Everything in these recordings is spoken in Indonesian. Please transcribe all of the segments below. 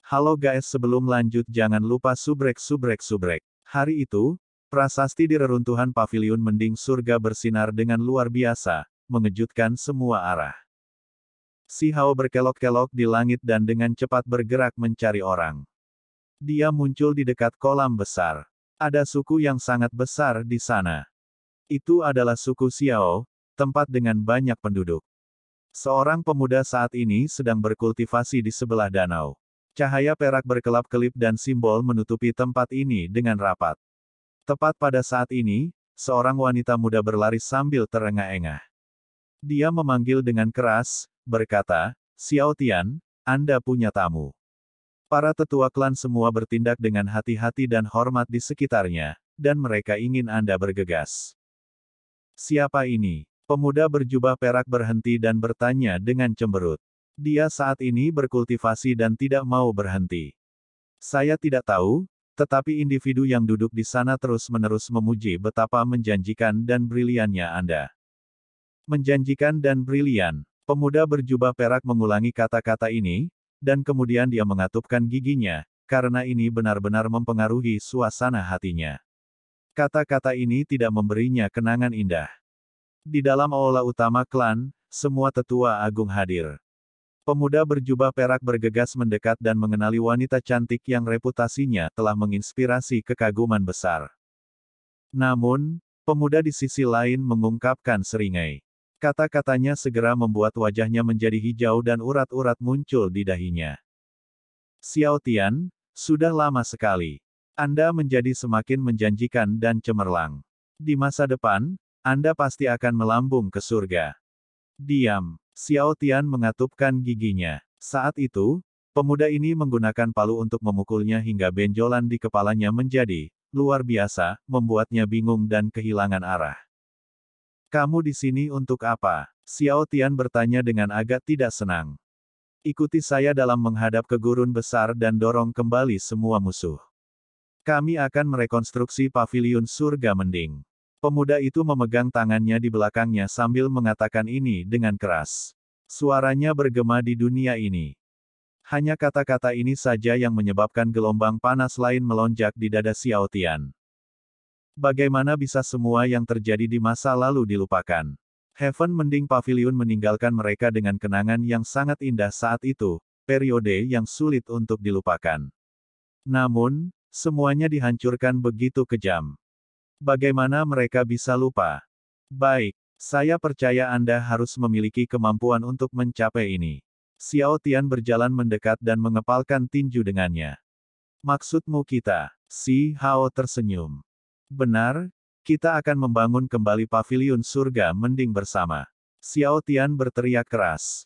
Halo guys, sebelum lanjut jangan lupa subrek. Hari itu, prasasti di reruntuhan paviliun mending surga bersinar dengan luar biasa, mengejutkan semua arah. Si Hao berkelok-kelok di langit dan dengan cepat bergerak mencari orang. Dia muncul di dekat kolam besar. Ada suku yang sangat besar di sana. Itu adalah suku Xiao, tempat dengan banyak penduduk. Seorang pemuda saat ini sedang berkultivasi di sebelah danau. Cahaya perak berkelap-kelip dan simbol menutupi tempat ini dengan rapat. Tepat pada saat ini, seorang wanita muda berlari sambil terengah-engah. Dia memanggil dengan keras, berkata, "Xiao Tian, Anda punya tamu." Para tetua klan semua bertindak dengan hati-hati dan hormat di sekitarnya, dan mereka ingin Anda bergegas. Siapa ini? Pemuda berjubah perak berhenti dan bertanya dengan cemberut. Dia saat ini berkultivasi dan tidak mau berhenti. Saya tidak tahu, tetapi individu yang duduk di sana terus-menerus memuji betapa menjanjikan dan briliannya Anda. Menjanjikan dan brilian. Pemuda berjubah perak mengulangi kata-kata ini, dan kemudian dia mengatupkan giginya, karena ini benar-benar mempengaruhi suasana hatinya. Kata-kata ini tidak memberinya kenangan indah. Di dalam aula utama klan, semua tetua agung hadir. Pemuda berjubah perak bergegas mendekat dan mengenali wanita cantik yang reputasinya telah menginspirasi kekaguman besar. Namun, pemuda di sisi lain mengungkapkan seringai. Kata-katanya segera membuat wajahnya menjadi hijau dan urat-urat muncul di dahinya. Xiao Tian, sudah lama sekali. Anda menjadi semakin menjanjikan dan cemerlang. Di masa depan, Anda pasti akan melambung ke surga. Diam. Xiao Tian mengatupkan giginya. Saat itu, pemuda ini menggunakan palu untuk memukulnya hingga benjolan di kepalanya menjadi luar biasa, membuatnya bingung dan kehilangan arah. Kamu di sini untuk apa? Xiao Tian bertanya dengan agak tidak senang. Ikuti saya dalam menghadap ke gurun besar dan dorong kembali semua musuh. Kami akan merekonstruksi paviliun surga mending. Pemuda itu memegang tangannya di belakangnya sambil mengatakan ini dengan keras. Suaranya bergema di dunia ini. Hanya kata-kata ini saja yang menyebabkan gelombang panas lain melonjak di dada Xiao Tian. Bagaimana bisa semua yang terjadi di masa lalu dilupakan? Heaven Mending Pavilion meninggalkan mereka dengan kenangan yang sangat indah saat itu, periode yang sulit untuk dilupakan. Namun, semuanya dihancurkan begitu kejam. Bagaimana mereka bisa lupa? Baik, saya percaya Anda harus memiliki kemampuan untuk mencapai ini. Xiao Tian berjalan mendekat dan mengepalkan tinju dengannya. Maksudmu kita? Si Hao tersenyum. Benar, kita akan membangun kembali paviliun surga mending bersama. Xiao Tian berteriak keras.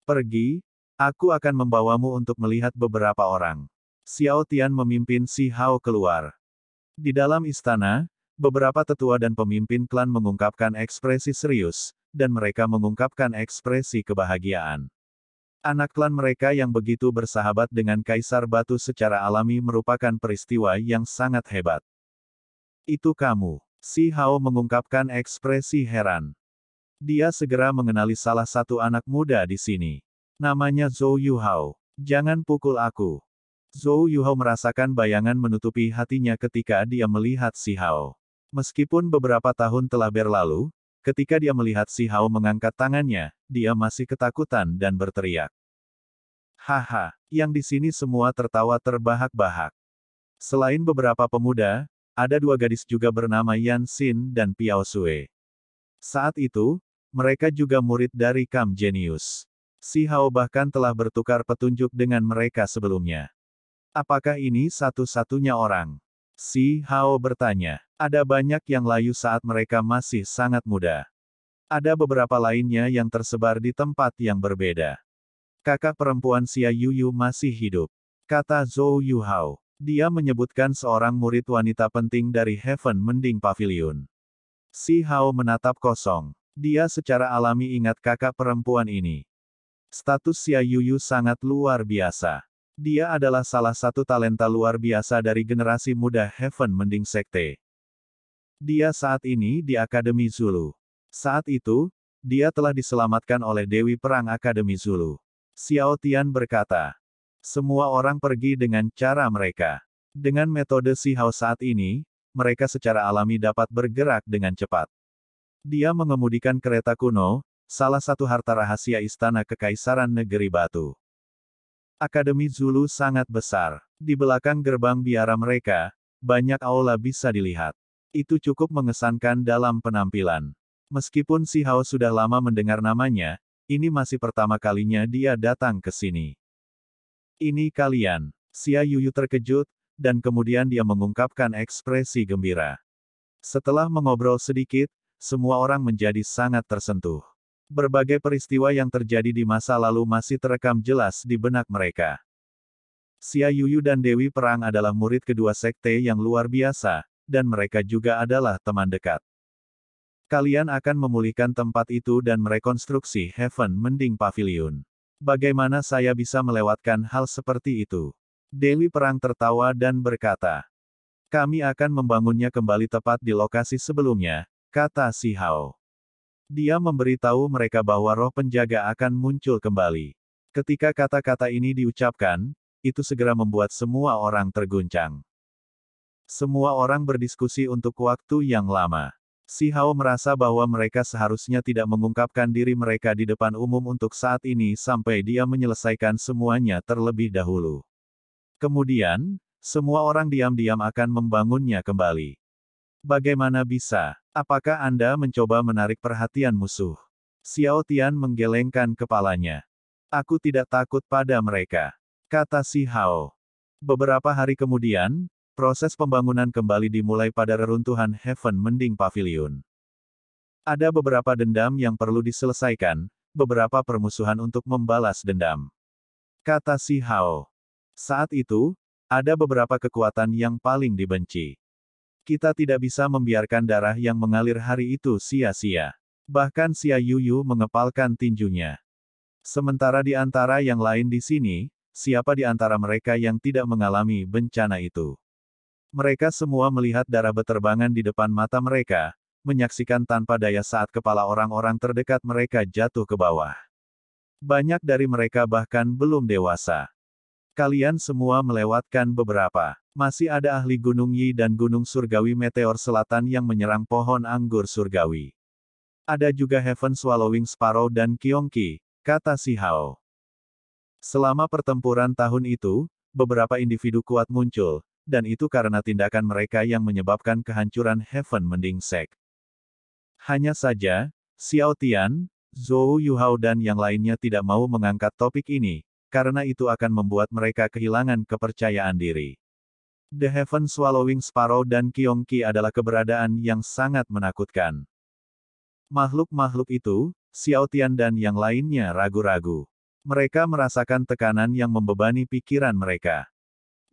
Pergi, aku akan membawamu untuk melihat beberapa orang. Xiao Tian memimpin Si Hao keluar. Di dalam istana, beberapa tetua dan pemimpin klan mengungkapkan ekspresi serius, dan mereka mengungkapkan ekspresi kebahagiaan. Anak klan mereka yang begitu bersahabat dengan Kaisar Batu secara alami merupakan peristiwa yang sangat hebat. Itu kamu. Si Hao mengungkapkan ekspresi heran. Dia segera mengenali salah satu anak muda di sini. Namanya Zhou Yuhao. Jangan pukul aku. Zhou Yuhao merasakan bayangan menutupi hatinya ketika dia melihat Si Hao. Meskipun beberapa tahun telah berlalu, ketika dia melihat Si Hao mengangkat tangannya, dia masih ketakutan dan berteriak. Haha, yang di sini semua tertawa terbahak-bahak. Selain beberapa pemuda, ada dua gadis juga bernama Yan Xin dan Piao Sue. Saat itu, mereka juga murid dari Kam Genius. Si Hao bahkan telah bertukar petunjuk dengan mereka sebelumnya. Apakah ini satu-satunya orang? Si Hao bertanya. Ada banyak yang layu saat mereka masih sangat muda. Ada beberapa lainnya yang tersebar di tempat yang berbeda. Kakak perempuan Xia Yuyu masih hidup, kata Zhou Yuhao. Dia menyebutkan seorang murid wanita penting dari Heaven Mending Pavilion. Si Hao menatap kosong. Dia secara alami ingat kakak perempuan ini. Status Xia Yuyu sangat luar biasa. Dia adalah salah satu talenta luar biasa dari generasi muda Heaven Mending Sekte. Dia saat ini di Akademi Zulu. Saat itu, dia telah diselamatkan oleh Dewi Perang Akademi Zulu. Xiao Tian berkata. Semua orang pergi dengan cara mereka. Dengan metode Si Hao saat ini, mereka secara alami dapat bergerak dengan cepat. Dia mengemudikan kereta kuno, salah satu harta rahasia istana kekaisaran negeri batu. Akademi Zulu sangat besar. Di belakang gerbang biara mereka, banyak aula bisa dilihat. Itu cukup mengesankan dalam penampilan. Meskipun Si Hao sudah lama mendengar namanya, ini masih pertama kalinya dia datang ke sini. Ini kalian. Xia Yuyu terkejut, dan kemudian dia mengungkapkan ekspresi gembira. Setelah mengobrol sedikit, semua orang menjadi sangat tersentuh. Berbagai peristiwa yang terjadi di masa lalu masih terekam jelas di benak mereka. Xia Yuyu dan Dewi Perang adalah murid kedua sekte yang luar biasa, dan mereka juga adalah teman dekat. Kalian akan memulihkan tempat itu dan merekonstruksi Heaven Mending Pavilion. Bagaimana saya bisa melewatkan hal seperti itu? Dewi Perang tertawa dan berkata, kami akan membangunnya kembali tepat di lokasi sebelumnya, kata Si Hao. Dia memberitahu mereka bahwa roh penjaga akan muncul kembali. Ketika kata-kata ini diucapkan, itu segera membuat semua orang terguncang. Semua orang berdiskusi untuk waktu yang lama. Si Hao merasa bahwa mereka seharusnya tidak mengungkapkan diri mereka di depan umum untuk saat ini sampai dia menyelesaikan semuanya terlebih dahulu. Kemudian, semua orang diam-diam akan membangunnya kembali. Bagaimana bisa? Apakah Anda mencoba menarik perhatian musuh? Xiao Tian menggelengkan kepalanya. Aku tidak takut pada mereka, kata Si Hao. Beberapa hari kemudian, proses pembangunan kembali dimulai pada reruntuhan Heaven Mending Pavilion. Ada beberapa dendam yang perlu diselesaikan, beberapa permusuhan untuk membalas dendam, kata Si Hao. Saat itu, ada beberapa kekuatan yang paling dibenci. Kita tidak bisa membiarkan darah yang mengalir hari itu sia-sia. Bahkan Xia Yuyu mengepalkan tinjunya. Sementara di antara yang lain di sini, siapa di antara mereka yang tidak mengalami bencana itu? Mereka semua melihat darah beterbangan di depan mata mereka, menyaksikan tanpa daya saat kepala orang-orang terdekat mereka jatuh ke bawah. Banyak dari mereka bahkan belum dewasa. Kalian semua melewatkan beberapa. Masih ada ahli Gunung Yi dan Gunung Surgawi Meteor Selatan yang menyerang pohon anggur surgawi. Ada juga Heaven Swallowing Sparrow dan Kyongki, kata Si Hao. Selama pertempuran tahun itu, beberapa individu kuat muncul, dan itu karena tindakan mereka yang menyebabkan kehancuran Heaven Mending Sect. Hanya saja, Xiao Tian, Zhou Yuhao dan yang lainnya tidak mau mengangkat topik ini, karena itu akan membuat mereka kehilangan kepercayaan diri. The Heaven Swallowing Sparrow dan Kyongki adalah keberadaan yang sangat menakutkan. Makhluk-makhluk itu, Xiao Tian dan yang lainnya ragu-ragu. Mereka merasakan tekanan yang membebani pikiran mereka.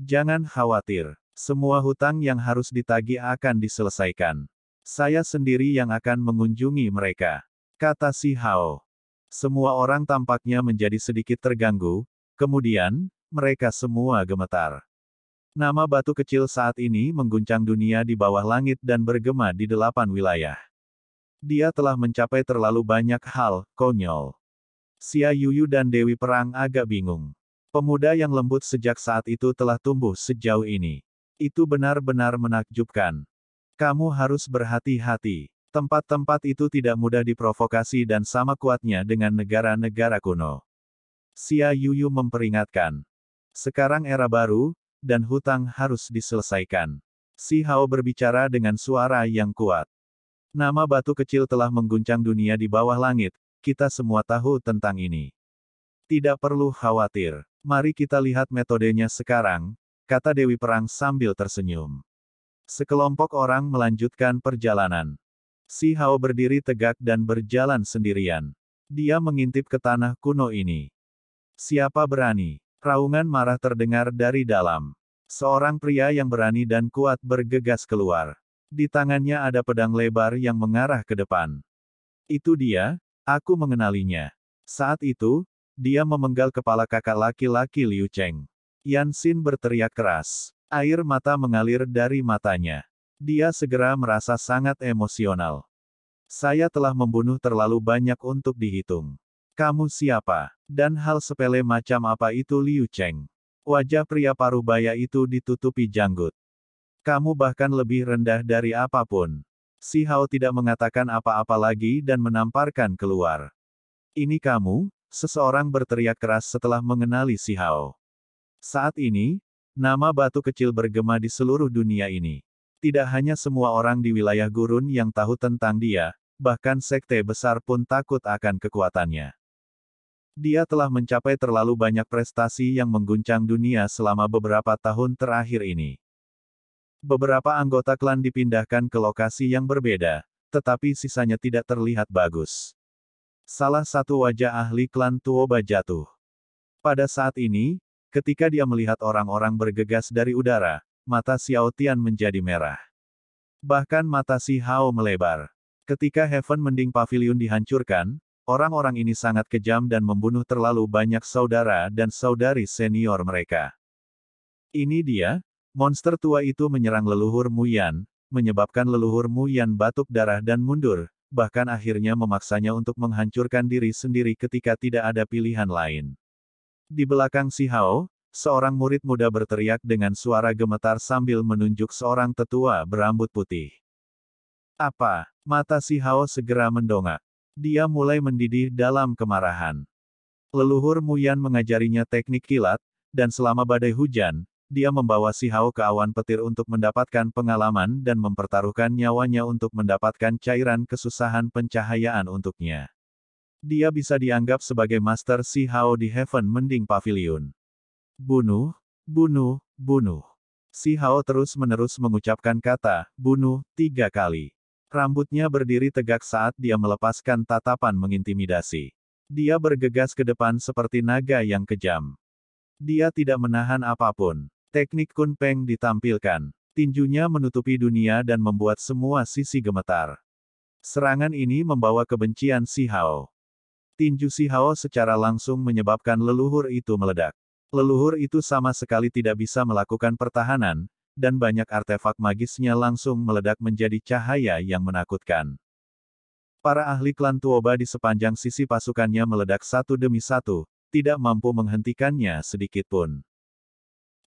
Jangan khawatir, semua hutang yang harus ditagih akan diselesaikan. Saya sendiri yang akan mengunjungi mereka, kata Si Hao. Semua orang tampaknya menjadi sedikit terganggu, kemudian, mereka semua gemetar. Nama batu kecil saat ini mengguncang dunia di bawah langit dan bergema di 8 wilayah. Dia telah mencapai terlalu banyak hal konyol. Xia Yuyu dan Dewi Perang agak bingung. Pemuda yang lembut sejak saat itu telah tumbuh sejauh ini. Itu benar-benar menakjubkan. Kamu harus berhati-hati. Tempat-tempat itu tidak mudah diprovokasi dan sama kuatnya dengan negara-negara kuno. Xia Yuyu memperingatkan. Sekarang era baru, dan hutang harus diselesaikan. Si Hao berbicara dengan suara yang kuat. Nama batu kecil telah mengguncang dunia di bawah langit, kita semua tahu tentang ini. Tidak perlu khawatir. Mari kita lihat metodenya sekarang, kata Dewi Perang sambil tersenyum. Sekelompok orang melanjutkan perjalanan. Si Hao berdiri tegak dan berjalan sendirian. Dia mengintip ke tanah kuno ini. Siapa berani? Raungan marah terdengar dari dalam. Seorang pria yang berani dan kuat bergegas keluar. Di tangannya ada pedang lebar yang mengarah ke depan. Itu dia, aku mengenalinya. Saat itu, dia memenggal kepala kakak laki-laki Liu Cheng. Yan Xin berteriak keras. Air mata mengalir dari matanya. Dia segera merasa sangat emosional. Saya telah membunuh terlalu banyak untuk dihitung. Kamu siapa? Dan hal sepele macam apa itu Liu Cheng? Wajah pria parubaya itu ditutupi janggut. Kamu bahkan lebih rendah dari apapun. Si Hao tidak mengatakan apa-apa lagi dan menamparkan keluar. Ini kamu? Seseorang berteriak keras setelah mengenali si Hao. Saat ini, nama batu kecil bergema di seluruh dunia ini. Tidak hanya semua orang di wilayah gurun yang tahu tentang dia, bahkan sekte besar pun takut akan kekuatannya. Dia telah mencapai terlalu banyak prestasi yang mengguncang dunia selama beberapa tahun terakhir ini. Beberapa anggota klan dipindahkan ke lokasi yang berbeda, tetapi sisanya tidak terlihat bagus. Salah satu wajah ahli klan Tuoba jatuh. Pada saat ini, ketika dia melihat orang-orang bergegas dari udara, mata Xiao Tian menjadi merah. Bahkan mata si Hao melebar. Ketika Heaven Mending Pavilion dihancurkan, orang-orang ini sangat kejam dan membunuh terlalu banyak saudara dan saudari senior mereka. Ini dia, monster tua itu menyerang leluhur Mu Yan, menyebabkan leluhur Mu Yan batuk darah dan mundur, bahkan akhirnya memaksanya untuk menghancurkan diri sendiri ketika tidak ada pilihan lain. Di belakang si Hao, seorang murid muda berteriak dengan suara gemetar sambil menunjuk seorang tetua berambut putih. Apa? Mata si Hao segera mendongak. Dia mulai mendidih dalam kemarahan. Leluhur Mu Yan mengajarinya teknik kilat, dan selama badai hujan, dia membawa si Hao ke awan petir untuk mendapatkan pengalaman dan mempertaruhkan nyawanya untuk mendapatkan cairan kesusahan pencahayaan untuknya. Dia bisa dianggap sebagai master si Hao di Heaven Mending Pavilion. Bunuh, bunuh, bunuh. Si Hao terus-menerus mengucapkan kata, bunuh, 3 kali. Rambutnya berdiri tegak saat dia melepaskan tatapan mengintimidasi. Dia bergegas ke depan seperti naga yang kejam. Dia tidak menahan apapun. Teknik Kun Peng ditampilkan. Tinjunya menutupi dunia dan membuat semua sisi gemetar. Serangan ini membawa kebencian si Hao. Tinju si Hao secara langsung menyebabkan leluhur itu meledak. Leluhur itu sama sekali tidak bisa melakukan pertahanan, dan banyak artefak magisnya langsung meledak menjadi cahaya yang menakutkan. Para ahli klan Tuoba di sepanjang sisi pasukannya meledak satu demi satu, tidak mampu menghentikannya sedikitpun.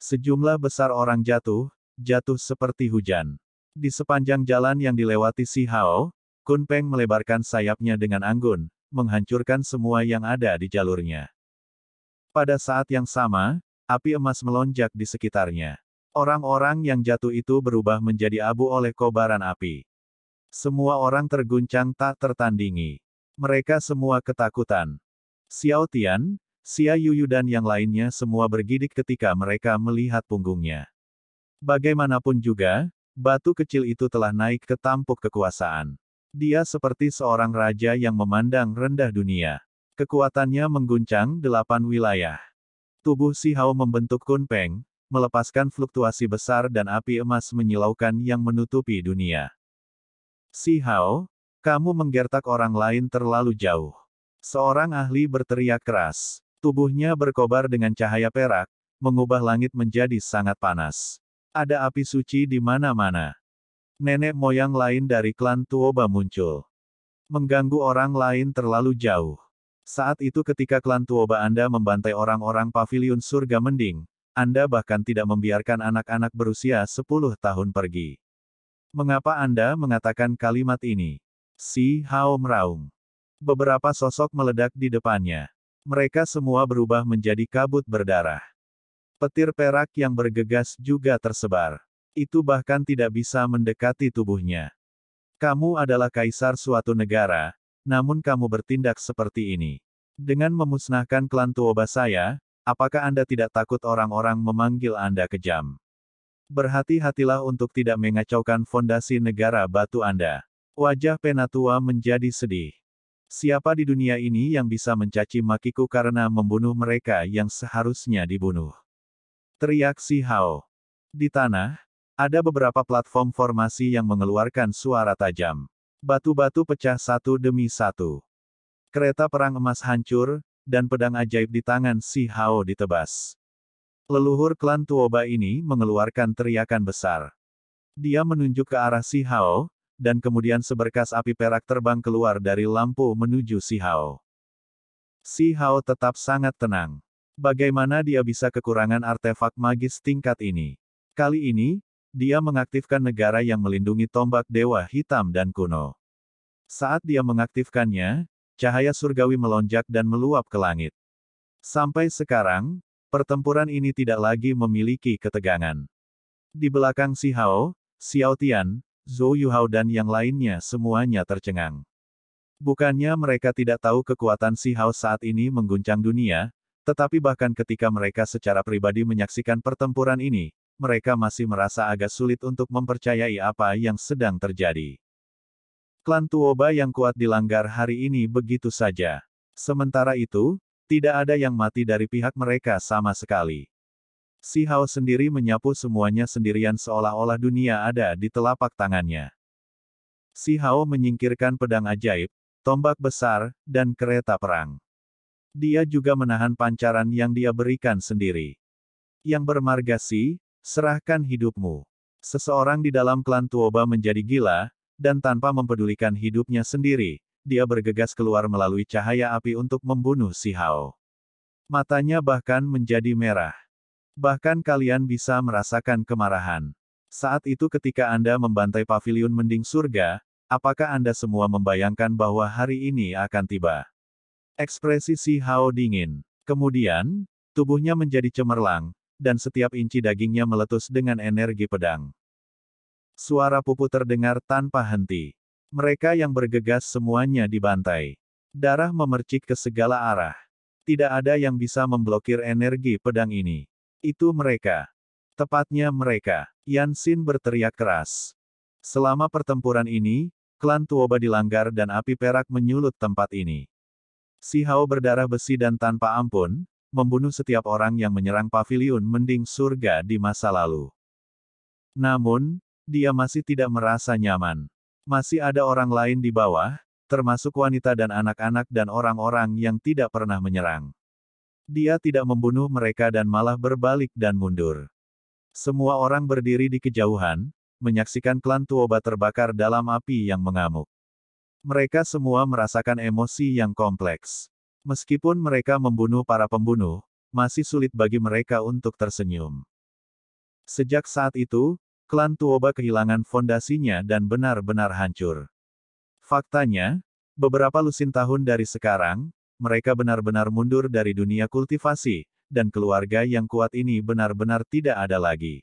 Sejumlah besar orang jatuh seperti hujan. Di sepanjang jalan yang dilewati si Hao, Kun Peng melebarkan sayapnya dengan anggun, menghancurkan semua yang ada di jalurnya. Pada saat yang sama, api emas melonjak di sekitarnya. Orang-orang yang jatuh itu berubah menjadi abu oleh kobaran api. Semua orang terguncang tak tertandingi. Mereka semua ketakutan. Xiao Tian, Xia Yuyu dan yang lainnya semua bergidik ketika mereka melihat punggungnya. Bagaimanapun juga, batu kecil itu telah naik ke tampuk kekuasaan. Dia seperti seorang raja yang memandang rendah dunia. Kekuatannya mengguncang 8 wilayah. Tubuh si Hao membentuk Kun Peng, melepaskan fluktuasi besar dan api emas menyilaukan yang menutupi dunia. Si Hao, kamu menggertak orang lain terlalu jauh. Seorang ahli berteriak keras. Tubuhnya berkobar dengan cahaya perak, mengubah langit menjadi sangat panas. Ada api suci di mana-mana. Nenek moyang lain dari klan Tuoba muncul. Mengganggu orang lain terlalu jauh. Saat itu ketika klan Tuoba Anda membantai orang-orang pavilion surga mending, Anda bahkan tidak membiarkan anak-anak berusia 10 tahun pergi. Mengapa Anda mengatakan kalimat ini? Si Hao meraung. Beberapa sosok meledak di depannya. Mereka semua berubah menjadi kabut berdarah. Petir perak yang bergegas juga tersebar. Itu bahkan tidak bisa mendekati tubuhnya. Kamu adalah kaisar suatu negara, namun kamu bertindak seperti ini. Dengan memusnahkan klan Tuoba saya, apakah Anda tidak takut orang-orang memanggil Anda kejam? Berhati-hatilah untuk tidak mengacaukan fondasi negara batu Anda. Wajah Penatua menjadi sedih. Siapa di dunia ini yang bisa mencaci makiku karena membunuh mereka yang seharusnya dibunuh? Teriak si Hao. Di tanah, ada beberapa platform formasi yang mengeluarkan suara tajam. Batu-batu pecah satu demi satu. Kereta perang emas hancur, dan pedang ajaib di tangan si Hao ditebas. Leluhur klan Tuoba ini mengeluarkan teriakan besar. Dia menunjuk ke arah si Hao, dan kemudian seberkas api perak terbang keluar dari lampu menuju si Hao. Si Hao tetap sangat tenang. Bagaimana dia bisa kekurangan artefak magis tingkat ini? Kali ini, dia mengaktifkan negara yang melindungi tombak dewa hitam dan kuno. Saat dia mengaktifkannya, cahaya surgawi melonjak dan meluap ke langit. Sampai sekarang, pertempuran ini tidak lagi memiliki ketegangan. Di belakang Si Hao, Xiao Tian, Zhou Yuhao dan yang lainnya semuanya tercengang. Bukannya mereka tidak tahu kekuatan Si Hao saat ini mengguncang dunia, tetapi bahkan ketika mereka secara pribadi menyaksikan pertempuran ini, mereka masih merasa agak sulit untuk mempercayai apa yang sedang terjadi. Klan Tuoba yang kuat dilanggar hari ini begitu saja. Sementara itu, tidak ada yang mati dari pihak mereka sama sekali. Si Hao sendiri menyapu semuanya sendirian seolah-olah dunia ada di telapak tangannya. Si Hao menyingkirkan pedang ajaib, tombak besar, dan kereta perang. Dia juga menahan pancaran yang dia berikan sendiri. Yang bermargasi, serahkan hidupmu. Seseorang di dalam klan Tuoba menjadi gila, dan tanpa mempedulikan hidupnya sendiri, dia bergegas keluar melalui cahaya api untuk membunuh Si Hao. Matanya bahkan menjadi merah. Bahkan kalian bisa merasakan kemarahan. Saat itu ketika Anda membantai paviliun mending surga, apakah Anda semua membayangkan bahwa hari ini akan tiba? Ekspresi Si Hao dingin. Kemudian, tubuhnya menjadi cemerlang, dan setiap inci dagingnya meletus dengan energi pedang. Suara pupu terdengar tanpa henti. Mereka yang bergegas semuanya dibantai. Darah memercik ke segala arah. Tidak ada yang bisa memblokir energi pedang ini. Itu mereka. Tepatnya mereka. Yan Xin berteriak keras. Selama pertempuran ini, klan Tuoba dilanggar dan api perak menyulut tempat ini. Si Hao berdarah besi dan tanpa ampun, membunuh setiap orang yang menyerang paviliun mending surga di masa lalu. Namun, dia masih tidak merasa nyaman. Masih ada orang lain di bawah, termasuk wanita dan anak-anak dan orang-orang yang tidak pernah menyerang. Dia tidak membunuh mereka dan malah berbalik dan mundur. Semua orang berdiri di kejauhan, menyaksikan klan Tuoba terbakar dalam api yang mengamuk. Mereka semua merasakan emosi yang kompleks. Meskipun mereka membunuh para pembunuh, masih sulit bagi mereka untuk tersenyum. Sejak saat itu, klan Tuoba kehilangan fondasinya dan benar-benar hancur. Faktanya, beberapa lusin tahun dari sekarang, mereka benar-benar mundur dari dunia kultivasi, dan keluarga yang kuat ini benar-benar tidak ada lagi.